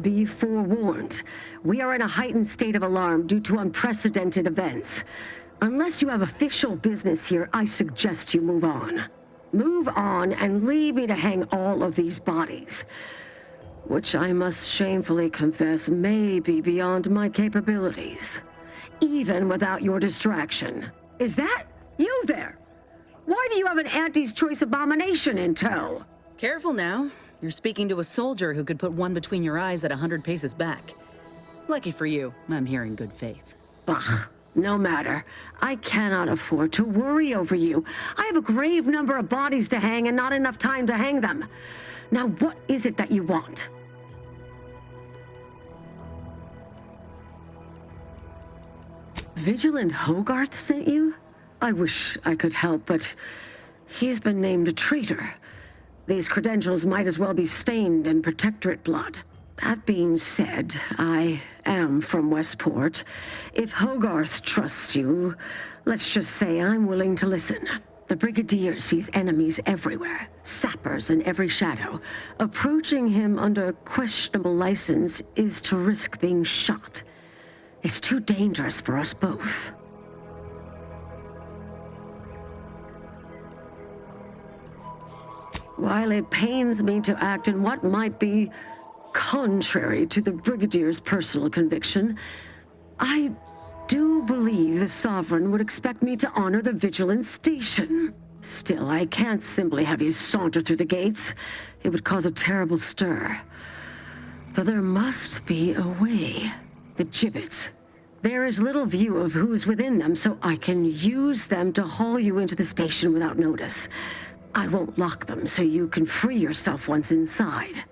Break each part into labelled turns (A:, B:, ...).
A: Be forewarned. We are in a heightened state of alarm due to unprecedented events. Unless you have official business here, I suggest you move on. Move on and leave me to hang all of these bodies. Which I must shamefully confess may be beyond my capabilities. Even without your distraction. Is that you there? Why do you have an Auntie's Choice abomination in tow?
B: Careful now. You're speaking to a soldier who could put one between your eyes at 100 paces back. Lucky for you, I'm here in good faith.
A: Ugh, no matter. I cannot afford to worry over you. I have a grave number of bodies to hang and not enough time to hang them. Now what is it that you want? Vigilant Hogarth sent you? I wish I could help, but he's been named a traitor. These credentials might as well be stained in Protectorate blood. That being said, I am from Westport. If Hogarth trusts you, let's just say I'm willing to listen. The Brigadier sees enemies everywhere, sappers in every shadow. Approaching him under questionable license is to risk being shot. It's too dangerous for us both. While it pains me to act in what might be contrary to the Brigadier's personal conviction, I do believe the Sovereign would expect me to honor the Vigilance Station. Still, I can't simply have you saunter through the gates. It would cause a terrible stir. Though there must be a way. The gibbets. There is little view of who's within them, so I can use them to haul you into the station without notice. I won't lock them, so you can free yourself once inside.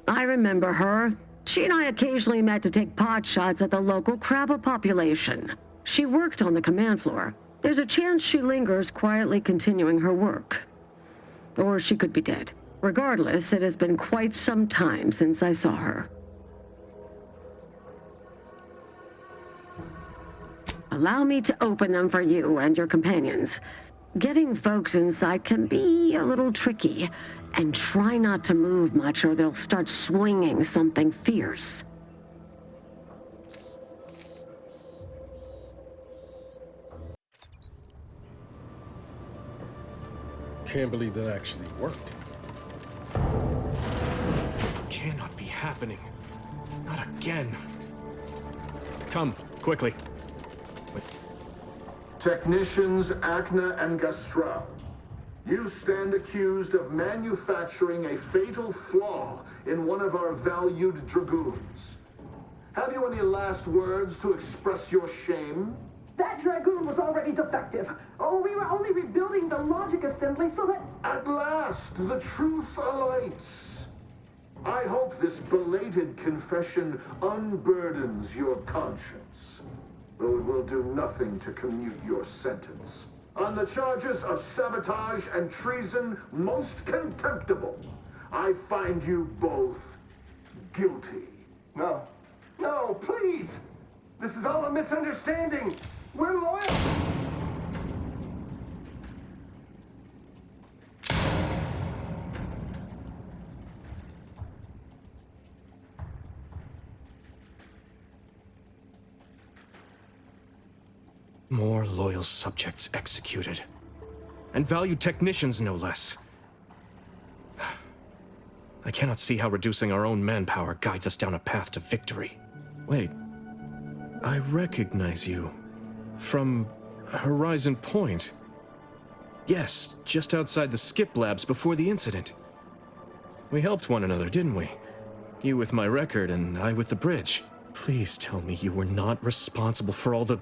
A: I remember her. She and I occasionally met to take pot shots at the local crabba population. She worked on the command floor. There's a chance she lingers, quietly continuing her work. Or she could be dead. Regardless, it has been quite some time since I saw her. Allow me to open them for you and your companions. Getting folks inside can be a little tricky, and try not to move much or they'll start swinging something fierce.
C: Can't believe that actually worked.
D: This cannot be happening. Not again. Come, quickly.
E: Technicians Acna and Gastra, you stand accused of manufacturing a fatal flaw in one of our valued dragoons. Have you any last words to express your shame?
F: That dragoon was already defective. Oh, we were only rebuilding the logic assembly so that...
E: At last, the truth alights. I hope this belated confession unburdens your conscience, though it will do nothing to commute your sentence. On the charges of sabotage and treason most contemptible, I find you both guilty.
G: No. No, please! This is all a misunderstanding! We're loyal!
D: More loyal subjects executed. And valued technicians, no less. I cannot see how reducing our own manpower guides us down a path to victory. Wait. I recognize you. From Horizon Point. Yes, just outside the skip labs before the incident. We helped one another, didn't we? You with my record and I with the bridge. Please tell me you were not responsible for all the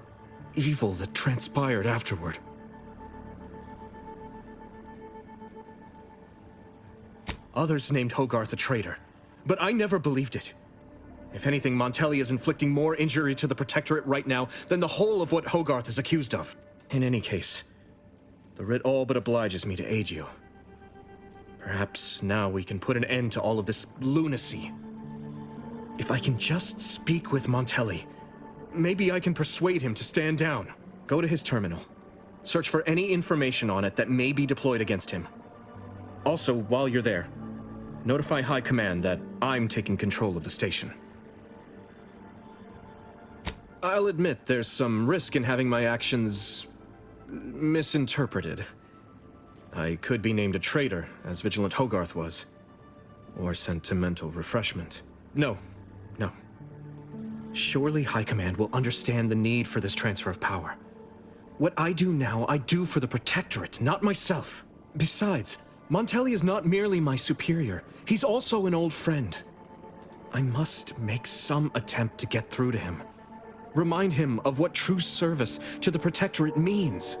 D: evil that transpired afterward. Others named Hogarth a traitor, but I never believed it. If anything, Montelli is inflicting more injury to the Protectorate right now than the whole of what Hogarth is accused of. In any case, the writ all but obliges me to aid you. Perhaps now we can put an end to all of this lunacy. If I can just speak with Montelli, maybe I can persuade him to stand down. Go to his terminal. Search for any information on it that may be deployed against him. Also, while you're there, notify High Command that I'm taking control of the station. I'll admit there's some risk in having my actions misinterpreted. I could be named a traitor, as Vigilant Hogarth was. Or sent to mental refreshment. No. Surely High Command will understand the need for this transfer of power. What I do now, I do for the Protectorate, not myself. Besides, Montelli is not merely my superior. He's also an old friend. I must make some attempt to get through to him. Remind him of what true service to the Protectorate means.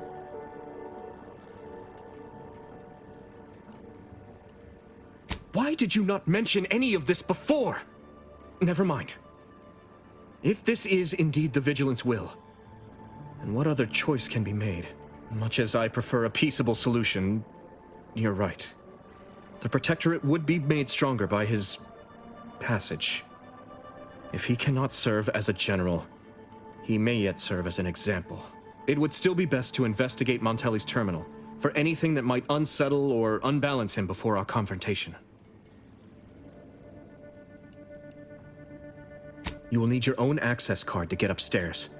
D: Why did you not mention any of this before? Never mind. If this is indeed the Vigilance will, then what other choice can be made? Much as I prefer a peaceable solution, you're right. The Protectorate would be made stronger by his passage. If he cannot serve as a general, he may yet serve as an example. It would still be best to investigate Montelli's terminal for anything that might unsettle or unbalance him before our confrontation. You will need your own access card to get upstairs.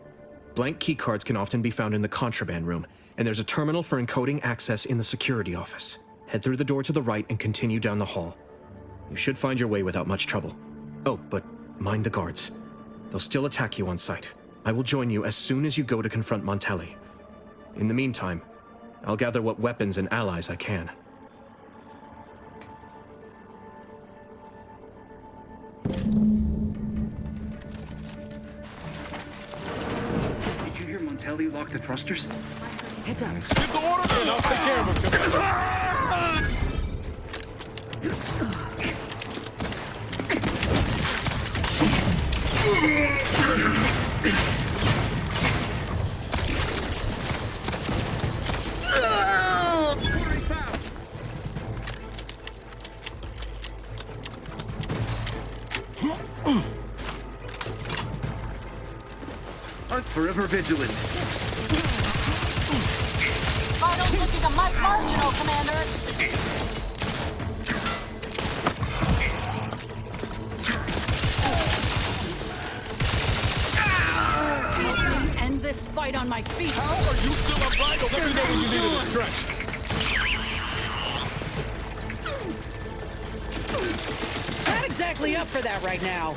D: Blank key cards can often be found in the contraband room, and there's a terminal for encoding access in the security office. Head through the door to the right and continue down the hall. You should find your way without much trouble. Oh, but mind the guards. They'll still attack you on sight. I will join you as soon as you go to confront Montelli. In the meantime, I'll gather what weapons and allies I can.
H: Did you hear Montelli lock the thrusters?
B: Heads up.
C: Give the order and I'll take care of him.
H: I'm forever vigilant.
I: Vitals looking a mite marginal, Commander. End this fight on my feet.
C: How are you still up, Vital? Let me know when you needed a stretch.
B: Not exactly up for that right now.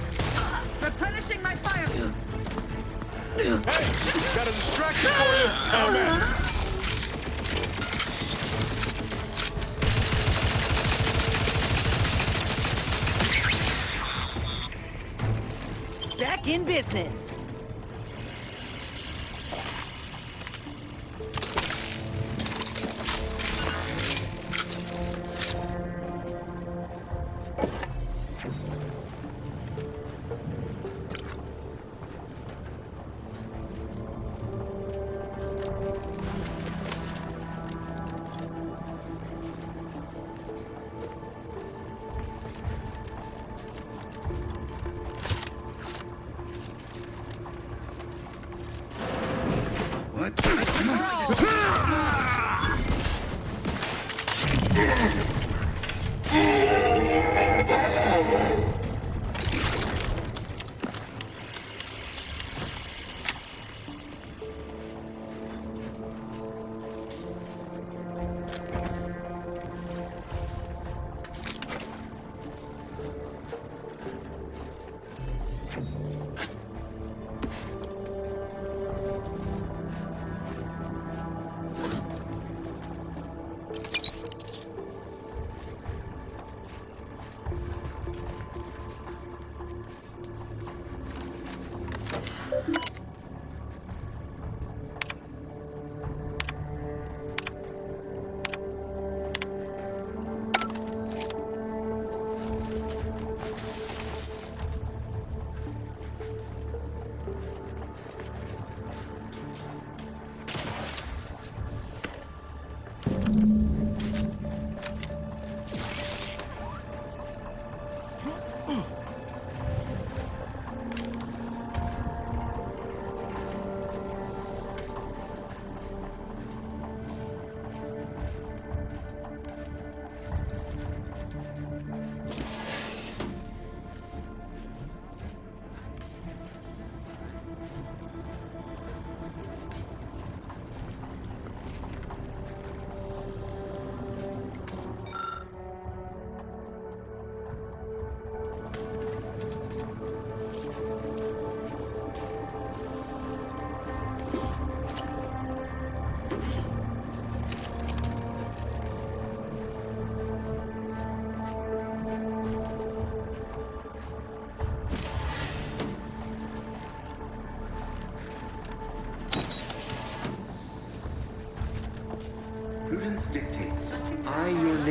I: Replenishing my fire.
C: Hey, got a distraction for you. Oh, man.
B: Back in business.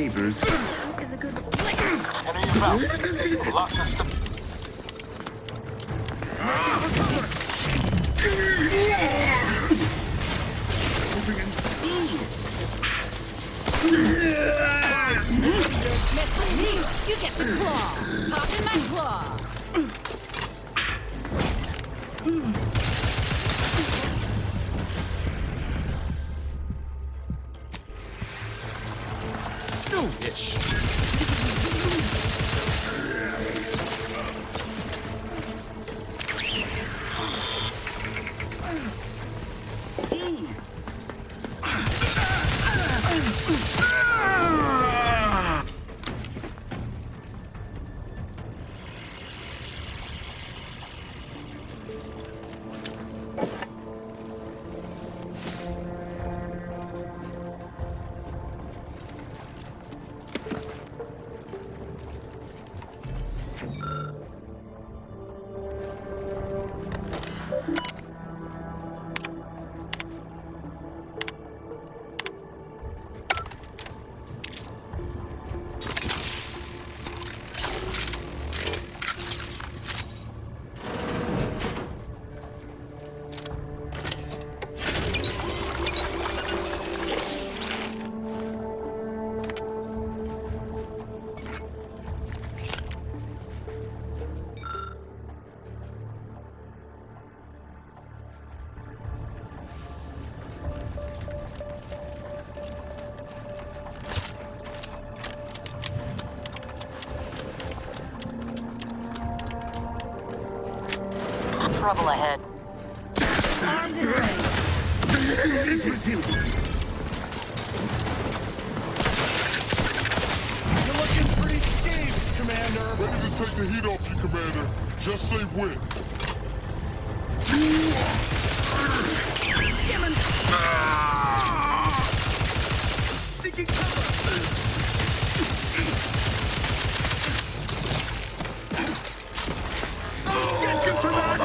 J: neighbors.
I: Is a good Enemy inbound. Lock system.
K: Mess with me, you get the claw. Pop in my claw.
I: Trouble ahead.
K: Armed and ready.
C: You're looking pretty scathing, Commander.
L: Ready to take the heat off you, Commander. Just say when.
C: Seeking cover. Get you for that!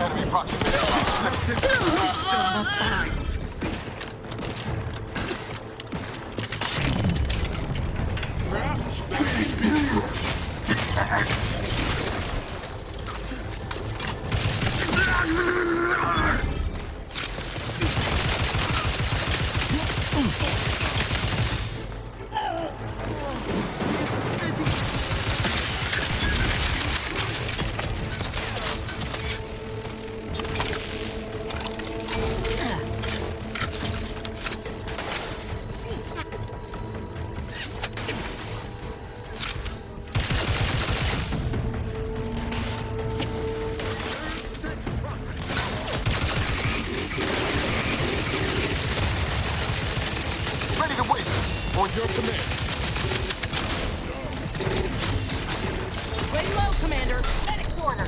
I: Enemy proximity. Ready to wait. On your command.
K: Lay low, Commander. Medic's order.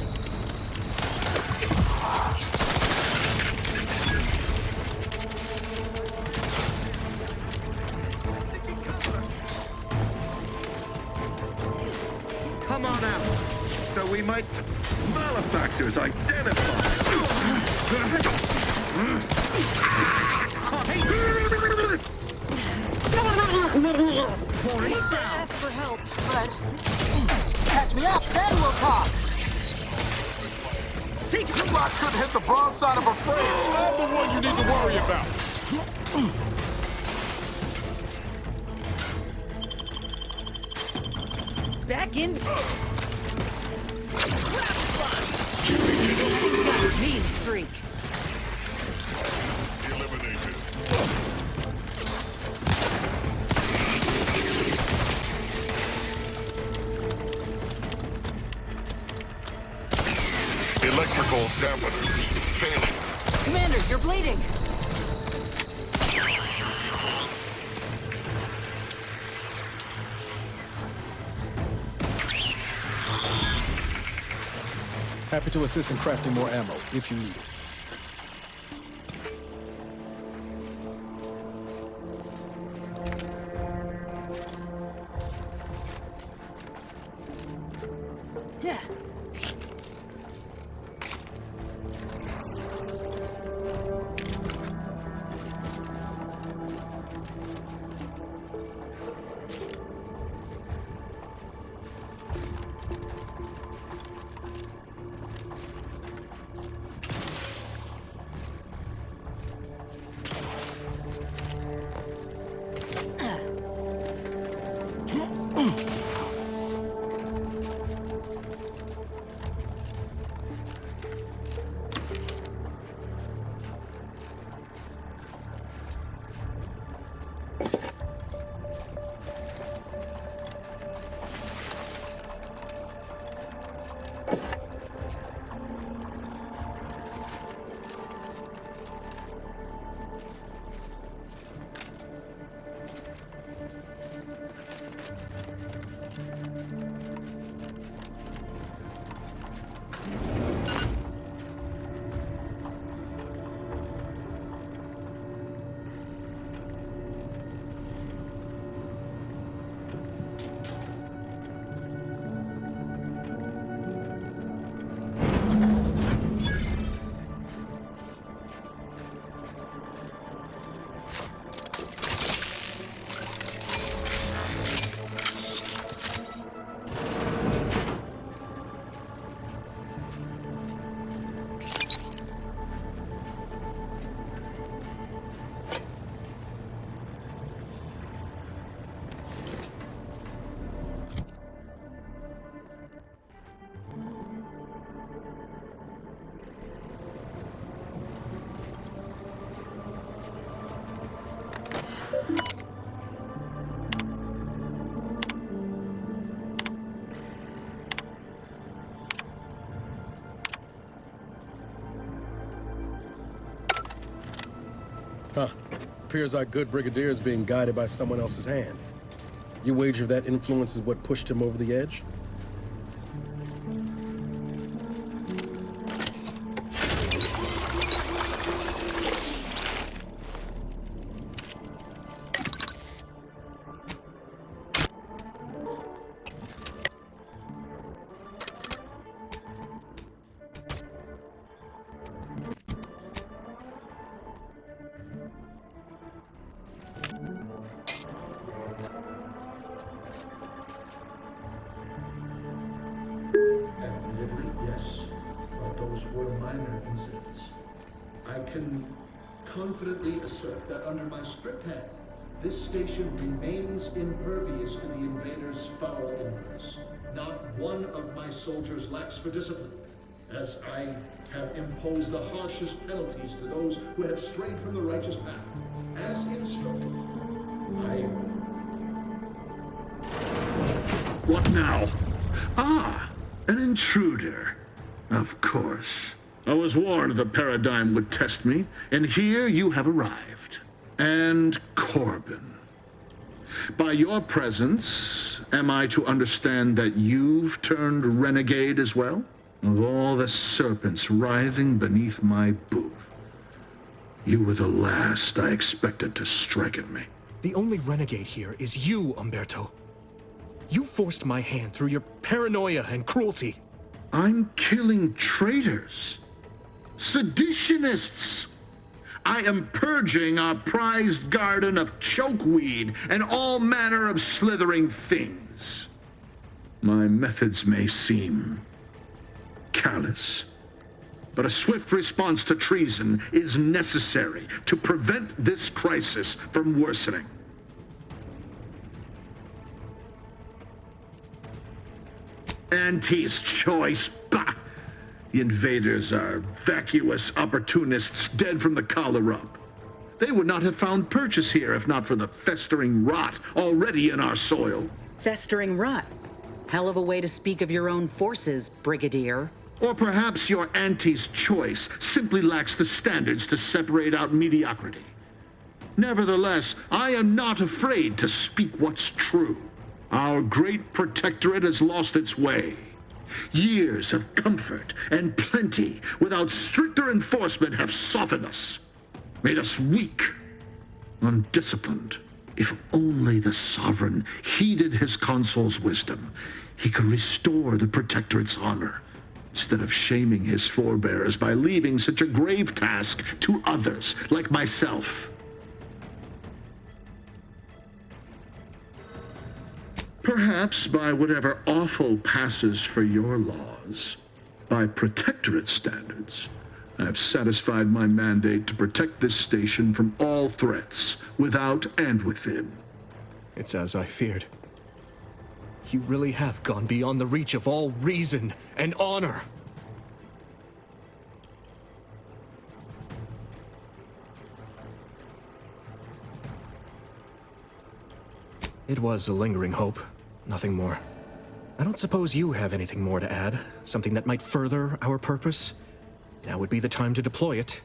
C: Come on out, so we might malefactors identify.
I: Ask for help, but catch me up, then we'll talk.
L: You lot couldn't hit the broadside of a frame. I'm the one you need to worry about.
K: Back in. Got a mean streak.
L: Eliminated. Electrical dampeners failing.
I: Commander, you're bleeding.
J: Happy to assist in crafting more ammo, if you need it.
K: Yeah.
J: Huh. Appears our good brigadier is being guided by someone else's hand. You wager that influence is what pushed him over the edge?
E: Admittedly, yes, but those were minor incidents. I can confidently assert that under my strict hand, this station remains impervious to the invaders' foul influence. Not one of my soldiers lacks for discipline, as I have imposed the harshest penalties to those who have strayed from the righteous path. As instructed,
C: What now? Ah, an intruder. Of course. I was warned the paradigm would test me, and here you have arrived. And Corbin. By your presence, am I to understand that you've turned renegade as well? Of all the serpents writhing beneath my boot, you were the last I expected to strike at me.
D: The only renegade here is you, Umberto. You forced my hand through your paranoia and cruelty.
C: I'm killing traitors, seditionists. I am purging our prized garden of chokeweed and all manner of slithering things. My methods may seem callous, but a swift response to treason is necessary to prevent this crisis from worsening. Auntie's choice, bah! The invaders are vacuous opportunists dead from the collar up. They would not have found purchase here if not for the festering rot already in our soil.
B: Festering rot? Hell of a way to speak of your own forces, Brigadier.
C: Or perhaps your auntie's choice simply lacks the standards to separate out mediocrity. Nevertheless, I am not afraid to speak what's true. Our great protectorate has lost its way. Years of comfort and plenty without stricter enforcement have softened us, made us weak, undisciplined. If only the sovereign heeded his consul's wisdom, he could restore the protectorate's honor, instead of shaming his forebears by leaving such a grave task to others like myself. Perhaps by whatever awful passes for your laws, by protectorate standards, I have satisfied my mandate to protect this station from all threats, without and within.
D: It's as I feared. You really have gone beyond the reach of all reason and honor. It was a lingering hope, nothing more. I don't suppose you have anything more to add, something that might further our purpose? Now would be the time to deploy it.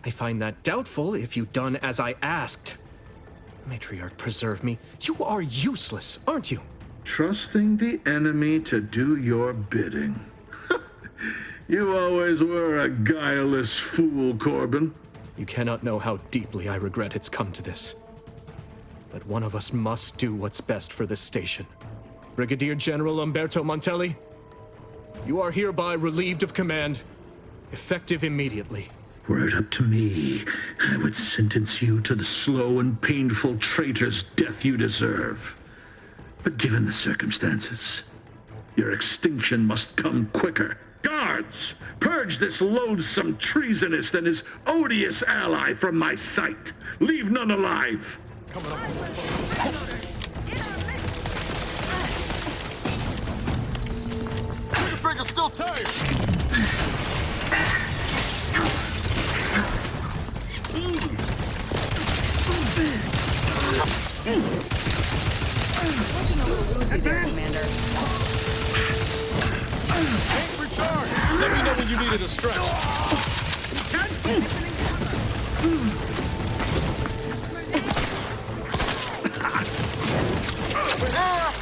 D: I find that doubtful if you'd done as I asked. Matriarch, preserve me. You are useless, aren't you?
C: Trusting the enemy to do your bidding. You always were a guileless fool, Corbin.
D: You cannot know how deeply I regret it's come to this. But one of us must do what's best for this station. Brigadier General Umberto Montelli, you are hereby relieved of command, effective immediately.
C: Were it up to me, I would sentence you to the slow and painful traitor's death you deserve. But given the circumstances, your extinction must come quicker. Guards, purge this loathsome treasonist and his odious ally from my sight. Leave none alive.
L: Coming up. Trigger finger's still tired.
K: Looking a little woozy there, Commander.
L: Can't recharge. Let me know when you needed a stretch.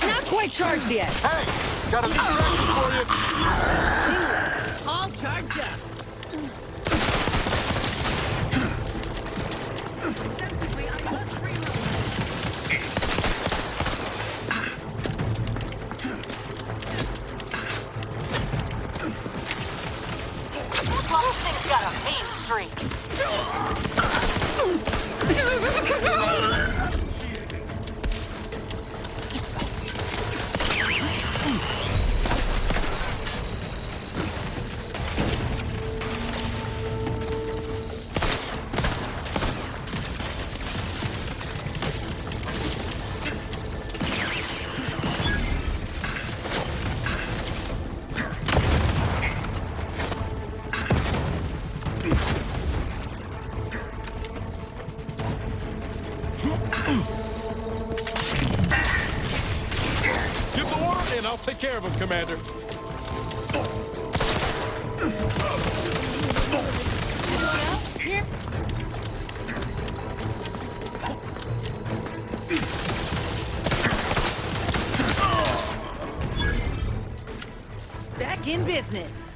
B: Not quite charged yet.
L: Hey, got a distraction for you.
I: All charged up.
K: This thing's got a mean streak.
L: Give the order and I'll take care of him, Commander.
B: Back in business.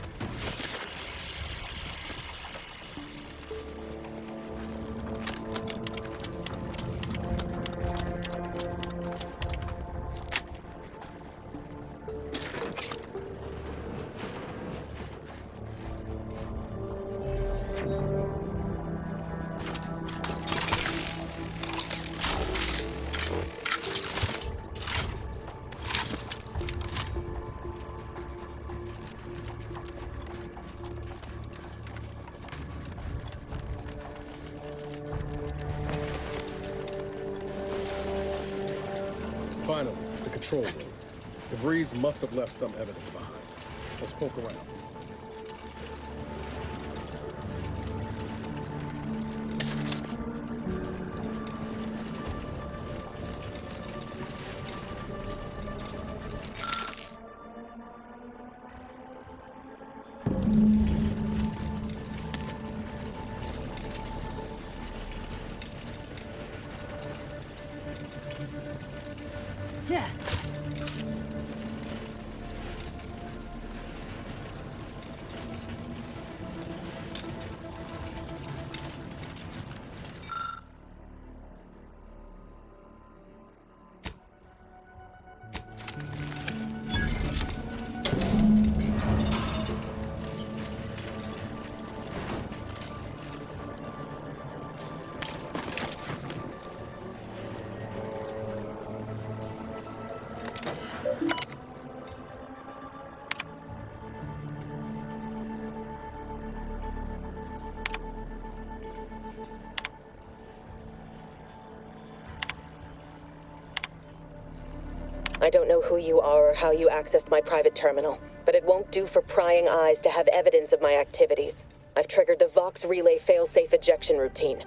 J: control room. DeVries must have left some evidence behind. Let's poke around.
B: Yeah.
M: I don't know who you are or how you accessed my private terminal, but it won't do for prying eyes to have evidence of my activities. I've triggered the Vox Relay failsafe ejection routine.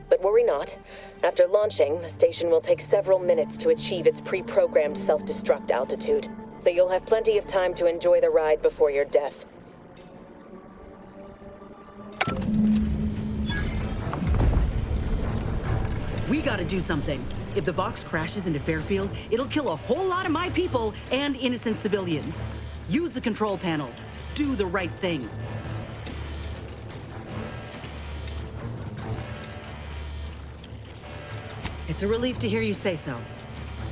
M: But worry not. After launching, the station will take several minutes to achieve its pre-programmed self-destruct altitude. So you'll have plenty of time to enjoy the ride before your death.
B: We gotta do something. If the Vox crashes into Fairfield, it'll kill a whole lot of my people and innocent civilians. Use the control panel. Do the right thing. It's a relief to hear you say so.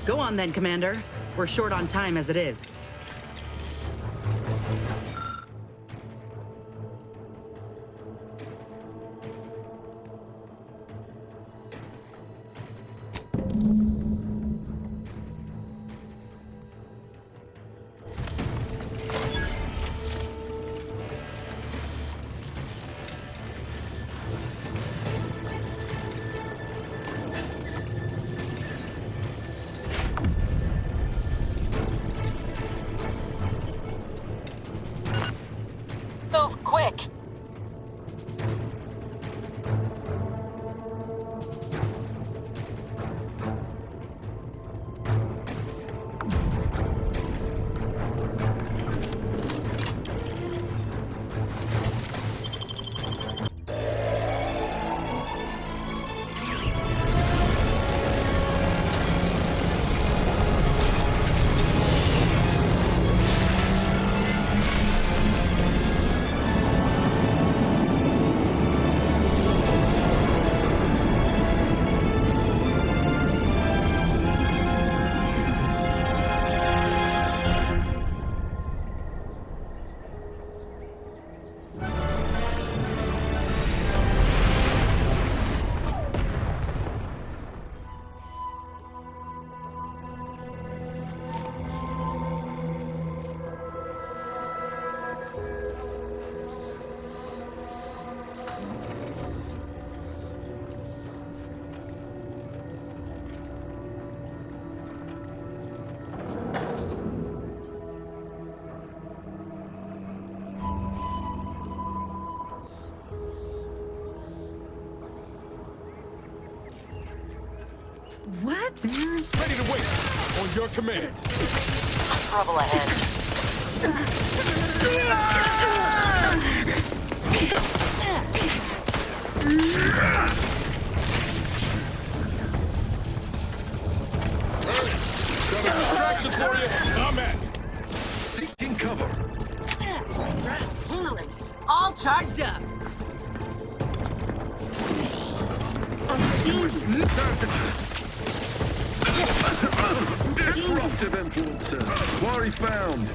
B: Go on then, Commander. We're short on time as it is.
I: Move quick.
A: What? There's...
L: Ready to wait. On your command.
I: Trouble ahead.
L: Got a distraction for you. I'm at it.
C: Taking cover.
I: Tingling. All charged up.
C: Disruptive influences. Quarry found.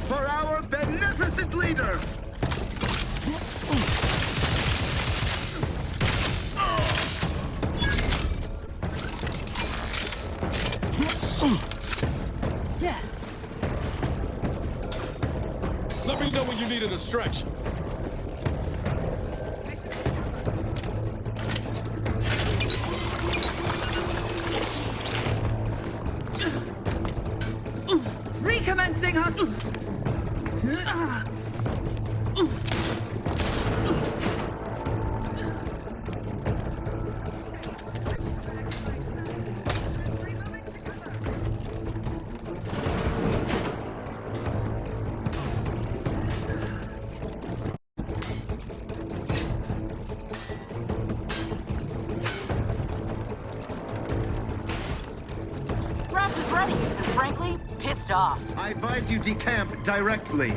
C: For our
I: Yeah.
L: Let me know when you need a distraction.
I: Recommencing hustle. Draft is ready, and frankly, pissed off.
N: I advise you decamp directly.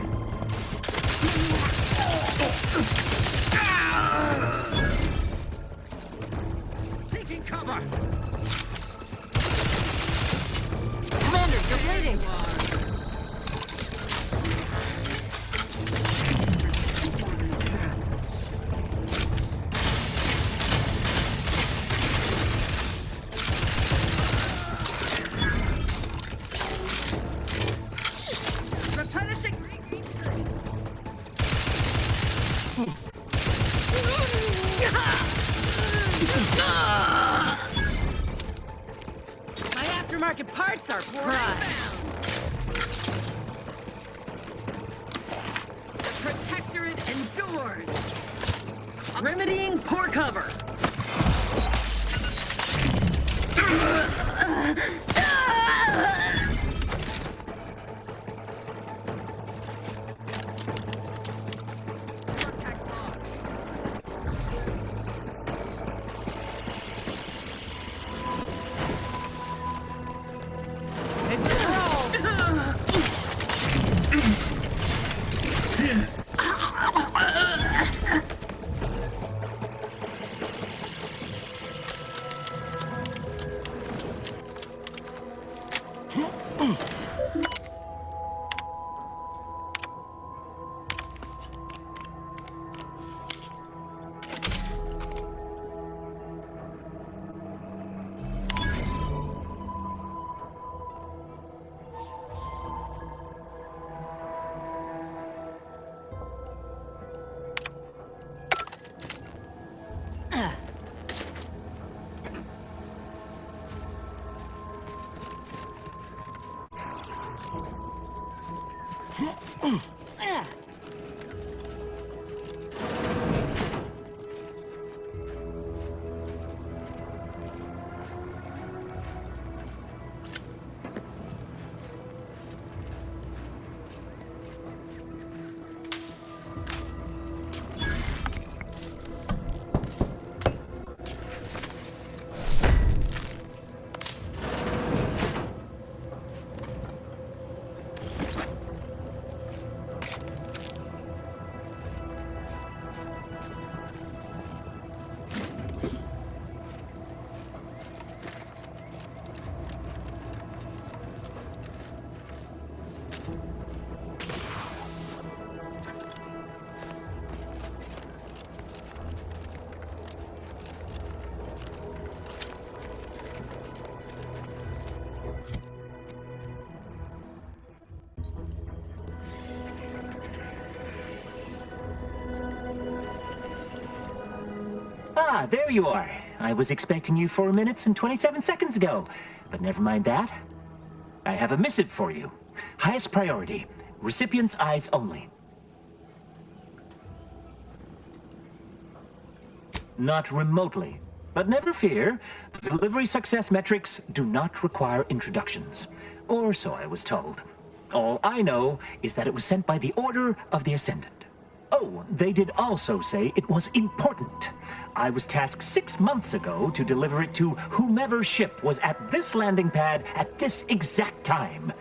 I: Taking cover. Commander, you're bleeding. Replenishing. My aftermarket parts are prime. The Protectorate endures. Remedying poor cover.
O: Ah, there you are. I was expecting you 4 minutes and 27 seconds ago. But never mind that. I have a missive for you. Highest priority. Recipient's eyes only. Not remotely. But never fear. Delivery success metrics do not require introductions. Or so I was told. All I know is that it was sent by the Order of the Ascendant. Oh, they did also say it was important. I was tasked 6 months ago to deliver it to whomever ship was at this landing pad at this exact time.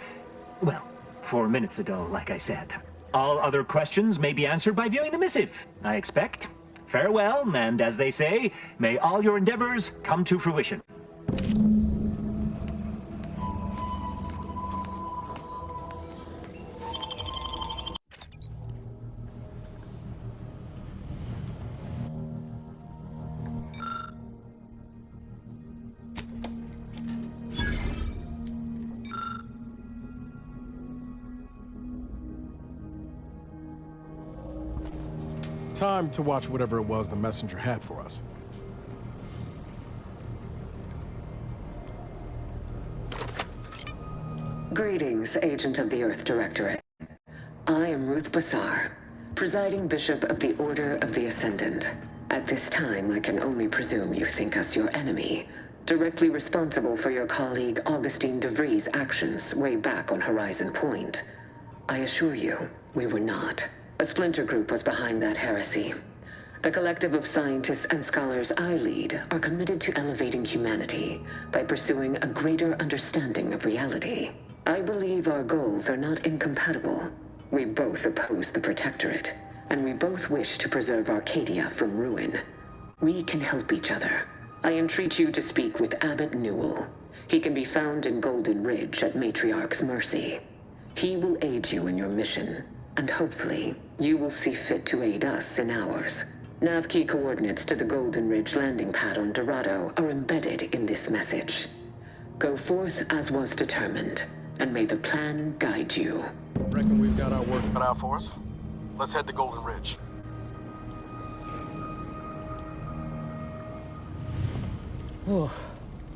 O: Well, 4 minutes ago, like I said. All other questions may be answered by viewing the missive, I expect. Farewell, and as they say, may all your endeavors come to fruition.
J: Time to watch whatever it was the messenger had for us.
M: Greetings, Agent of the Earth Directorate. I am Ruth Bassar, presiding Bishop of the Order of the Ascendant. At this time, I can only presume you think us your enemy, directly responsible for your colleague Augustine DeVries' actions way back on Horizon Point. I assure you, we were not. A splinter group was behind that heresy. The collective of scientists and scholars I lead are committed to elevating humanity by pursuing a greater understanding of reality. I believe our goals are not incompatible. We both oppose the Protectorate, and we both wish to preserve Arcadia from ruin. We can help each other. I entreat you to speak with Abbot Newell. He can be found in Golden Ridge at Matriarch's Mercy. He will aid you in your mission, and hopefully, you will see fit to aid us in ours. Nav key coordinates to the Golden Ridge landing pad on Dorado are embedded in this message. Go forth as was determined, and may the plan guide you.
J: Reckon we've got our work cut out for us? Let's head to Golden Ridge.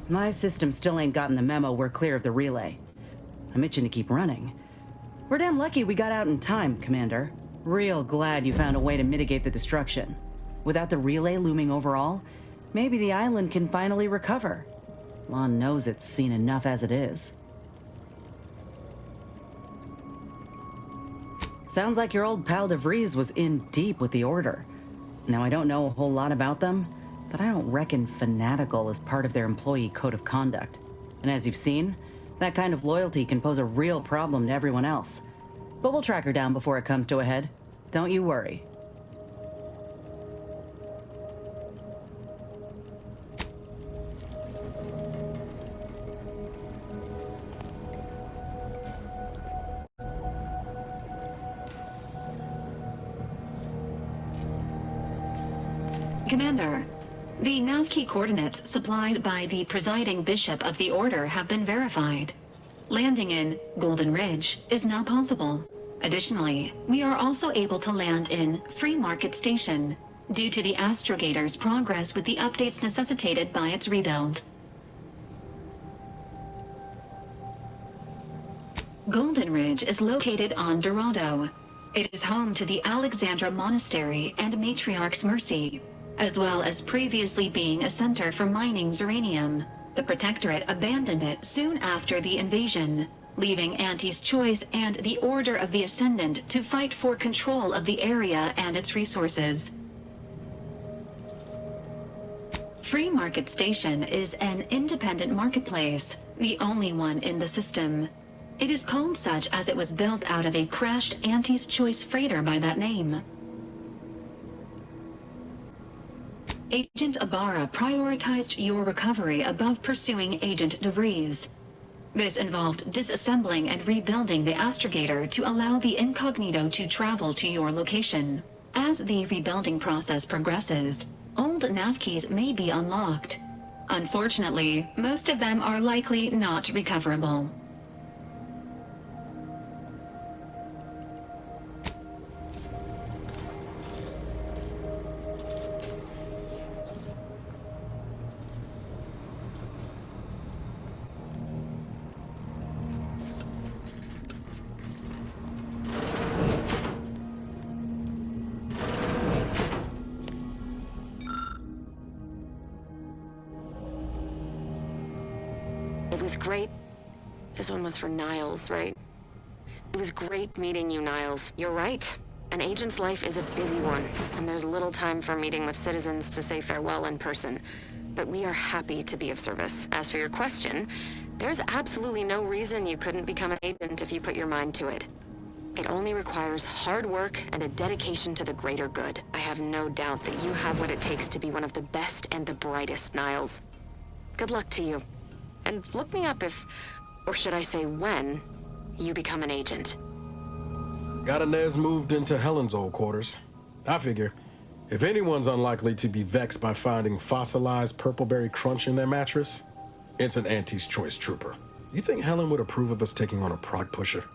B: My system still ain't gotten the memo we're clear of the relay. I'm itching to keep running. We're damn lucky we got out in time, Commander. Real glad you found a way to mitigate the destruction. Without the relay looming over all, maybe the island can finally recover. Lon knows it's seen enough as it is. Sounds like your old pal DeVries was in deep with the Order. Now, I don't know a whole lot about them, but I don't reckon fanatical is part of their employee code of conduct. And as you've seen, that kind of loyalty can pose a real problem to everyone else. But we'll track her down before it comes to a head. Don't you worry.
P: Commander, the nav key coordinates supplied by the presiding Bishop of the Order have been verified. Landing in Golden Ridge is now possible. Additionally, we are also able to land in Free Market Station due to the Astrogator's progress with the updates necessitated by its rebuild. Golden Ridge is located on Dorado. It is home to the Alexandra Monastery and Matriarch's Mercy, as well as previously being a center for mining uranium. The Protectorate abandoned it soon after the invasion, leaving Auntie's Choice and the Order of the Ascendant to fight for control of the area and its resources. Free Market Station is an independent marketplace, the only one in the system. It is called such as it was built out of a crashed Auntie's Choice freighter by that name. Agent Ibarra prioritized your recovery above pursuing Agent DeVries. This involved disassembling and rebuilding the Astrogator to allow the Incognito to travel to your location. As the rebuilding process progresses, old nav keys may be unlocked. Unfortunately, most of them are likely not recoverable.
M: It was great. This one was for Niles, right? It was great meeting you, Niles. You're right. An agent's life is a busy one, and there's little time for meeting with citizens to say farewell in person. But we are happy to be of service. As for your question, there's absolutely no reason you couldn't become an agent if you put your mind to it. It only requires hard work and a dedication to the greater good. I have no doubt that you have what it takes to be one of the best and the brightest, Niles. Good luck to you. And look me up if, or should I say when, you become an agent.
J: Got Inez moved into Helen's old quarters. I figure, if anyone's unlikely to be vexed by finding fossilized purpleberry crunch in their mattress, it's an Auntie's Choice trooper. You think Helen would approve of us taking on a prog pusher?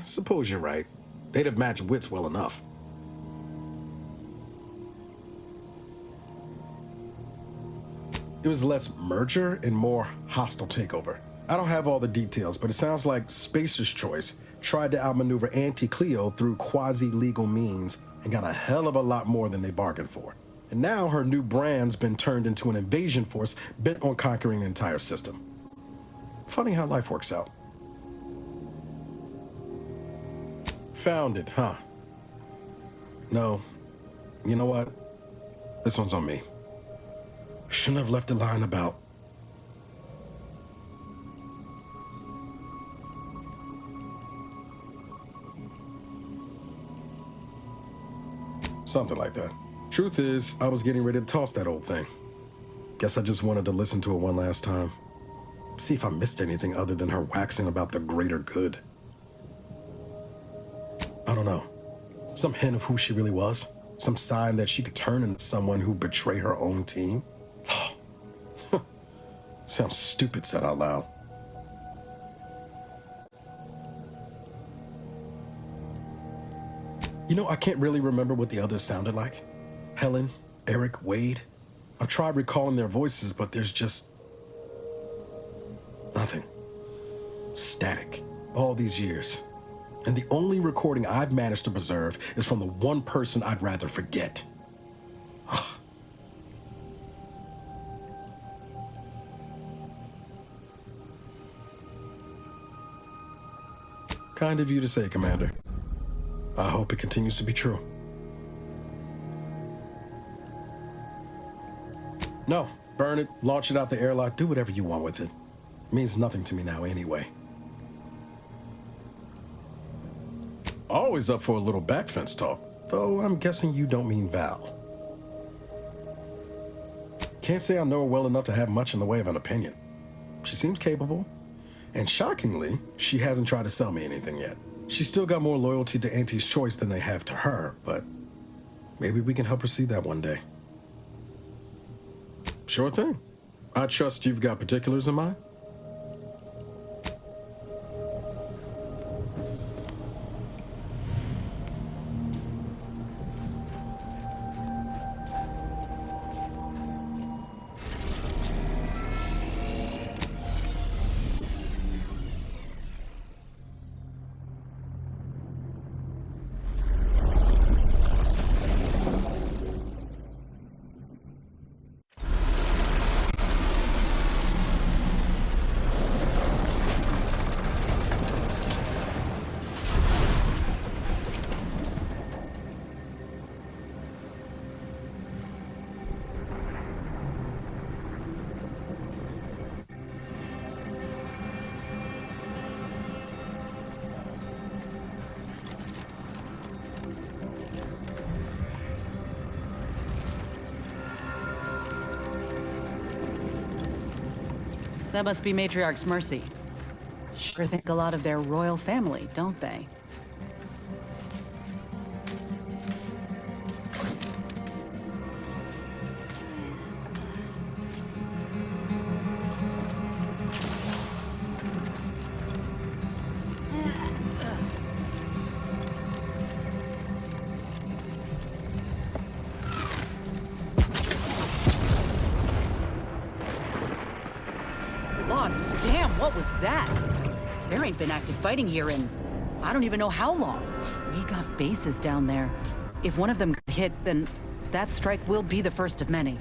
J: suppose you're right. They'd have matched wits well enough. It was less merger and more hostile takeover. I don't have all the details, but it sounds like Spacer's Choice tried to outmaneuver Auntie Cleo through quasi-legal means and got a hell of a lot more than they bargained for. And now her new brand's been turned into an invasion force bent on conquering the entire system. Funny how life works out. Found it, huh? No. You know what? This one's on me. Shouldn't have left a line about. Something like that. Truth is, I was getting ready to toss that old thing. Guess I just wanted to listen to it one last time. See if I missed anything other than her waxing about the greater good. I don't know. Some hint of who she really was? Some sign that she could turn into someone who'd betray her own team? Sounds stupid said out loud. You know, I can't really remember what the others sounded like. Helen, Eric, Wade. I've tried recalling their voices, but there's just nothing. Static. All these years. And the only recording I've managed to preserve is from the one person I'd rather forget. Kind of you to say, Commander. I hope it continues to be true. No, burn it, launch it out the airlock, do whatever you want with it. It means nothing to me now anyway. Always up for a little backfence talk, though I'm guessing you don't mean Val. Can't say I know her well enough to have much in the way of an opinion. She seems capable, and shockingly, she hasn't tried to sell me anything yet. She's still got more loyalty to Auntie's Choice than they have to her, but maybe we can help her see that one day. Sure thing. I trust you've got particulars in mind.
B: That must be Matriarch's Mercy. Sure think a lot of their royal family, don't they? What was that? There ain't been active fighting here in I don't even know how long. We got bases down there. If one of them got hit, then that strike will be the first of many.